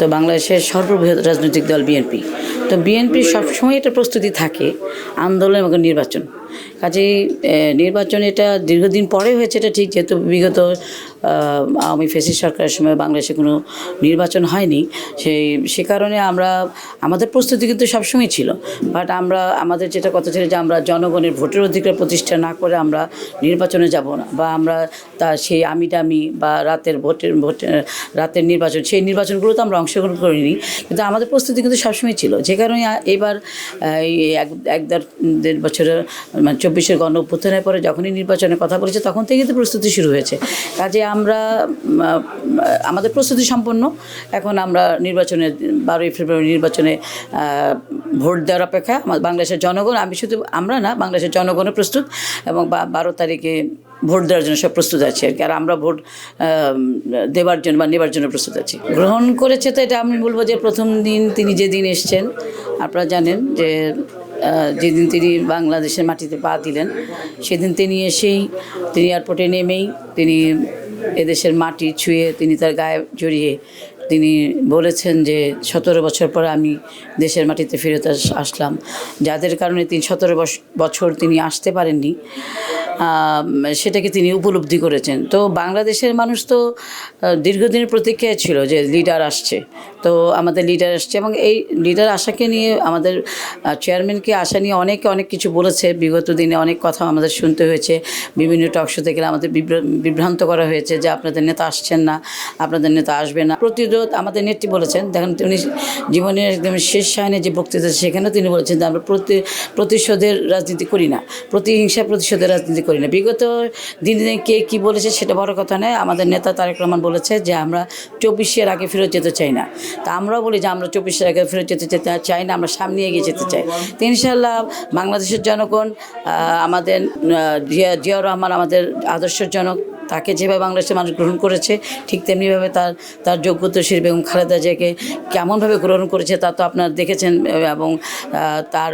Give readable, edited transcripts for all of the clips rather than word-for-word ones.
তো বাংলাদেশের সর্ববৃহৎ রাজনৈতিক দল বিএনপি। তো বিএনপির সবসময় একটা প্রস্তুতি থাকে আন্দোলন এবং নির্বাচন। কাজেই নির্বাচন এটা দীর্ঘদিন পরে হয়েছে, এটা ঠিক, যেহেতু বিগত আওয়ামী ফ্যাসিস্ট সরকারের সময় বাংলাদেশে কোনো নির্বাচন হয়নি, সে কারণে আমাদের প্রস্তুতি কিন্তু সবসময় ছিল। বাট আমাদের যেটা কথা ছিল যে আমরা জনগণের ভোটের অধিকার প্রতিষ্ঠা না করে আমরা নির্বাচনে যাব না, বা আমরা সেই আমিটামি বা রাতের নির্বাচন, সেই নির্বাচনগুলোতে আমরা অংশগ্রহণ করিনি। কিন্তু আমাদের প্রস্তুতি কিন্তু সবসময় ছিল, যে কারণে এবার এই দেড় বছরের 24-এর গণ অভ্যুত্থানের পরে যখনই নির্বাচনের কথা বলেছে তখন থেকে কিন্তু প্রস্তুতি শুরু হয়েছে। কাজে আমাদের প্রস্তুতি সম্পন্ন। এখন আমরা 12ই ফেব্রুয়ারি নির্বাচনে ভোট দেওয়ার অপেক্ষা। বাংলাদেশের জনগণ, আমরা না, বাংলাদেশের জনগণও প্রস্তুত, এবং 12 তারিখে ভোট দেওয়ার জন্য সব প্রস্তুত আছে আর কি। আর আমরা ভোট দেওয়ার জন্য বা নেবার জন্য প্রস্তুত আছি। গ্রহণ করেছে তো এটা আমি বলবো যে প্রথম দিন তিনি যেদিন এসছেন, আপনারা জানেন যে যেদিন তিনি বাংলাদেশের মাটিতে পা দিলেন, সেদিন তিনি এয়ারপোর্টে নেমেই তিনি এদেশের মাটি ছুঁয়ে তিনি তার গায়ে জড়িয়ে তিনি বলেছেন যে 17 বছর পরে আমি দেশের মাটিতে ফেরত আসলাম। যাদের কারণে 17 বছর তিনি আসতে পারেননি, সেটাকে তিনি উপলব্ধি করেছেন। তো বাংলাদেশের মানুষ তো দীর্ঘদিনের প্রতীক্ষায় ছিল যে লিডার আসছে, তো আমাদের লিডার আসছে, এবং এই লিডার আশাকে নিয়ে আমাদের চেয়ারম্যানকে আশা নিয়ে অনেক কিছু বলেছে। বিগত দিনে অনেক কথা আমাদের শুনতে হয়েছে, বিভিন্ন টকশো থেকে আমাদের বিভ্রান্ত করা হয়েছে যে আপনাদের নেতা আসছেন না, আপনাদের নেতা আসবে না। প্রতিরোধ আমাদের নেত্রী বলেছেন, দেখেন উনি জীবনের একদম শেষ সায়নে যে বক্তৃতা, সেখানেও তিনি বলেছেন যে আমরা প্রতিশোধের রাজনীতি করি না, প্রতিহিংসা প্রতিশোধের রাজনীতি করি না। বিগত দিনে কে কী বলেছে সেটা বড় কথা নয়। আমাদের নেতা তারেক রহমান বলেছে যে আমরা 24-এর আগে ফেরত যেতে চাই না। তা আমরাও বলি যে আমরা 24-এর আগে ফেরত যেতে চাই না, আমরা সামনে এগিয়ে যেতে চাই। তো ইনশাআল্লাহ বাংলাদেশের জনগণ, আমাদের জিয়াউর রহমান আমাদের আদর্শের জনক, তাকে যেভাবে বাংলাদেশের মানুষ গ্রহণ করেছে, ঠিক তেমনিভাবে তার যোগ্যতাশীল বেগম খালেদা জিয়াকে কেমনভাবে গ্রহণ করেছে তা তো আপনারা দেখেছেন, এবং তার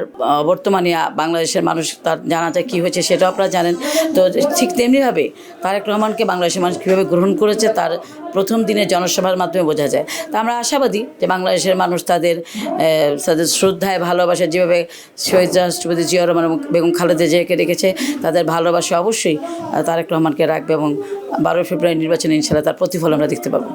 বর্তমানে বাংলাদেশের মানুষ তার জানাতে কী হয়েছে সেটাও আপনারা জানেন। তো ঠিক তেমনিভাবে তারেক রহমানকে বাংলাদেশের মানুষ কীভাবে গ্রহণ করেছে তার প্রথম দিনের জনসভার মাধ্যমে বোঝা যায়। তা আমরা আশাবাদী যে বাংলাদেশের মানুষ তাদের শ্রদ্ধায় ভালোবাসা যেভাবে শহীদ রাষ্ট্রপতি জিয়াউর রহমান এবং বেগম খালেদা জিয়াকে রেখেছে, তাদের ভালোবাসা অবশ্যই তারেক রহমানকে রাখবে, এবং 12 ফেব্রুয়ারি নির্বাচনে ইনশাআল্লাহ তার প্রতিফল আমরা দেখতে পাবো।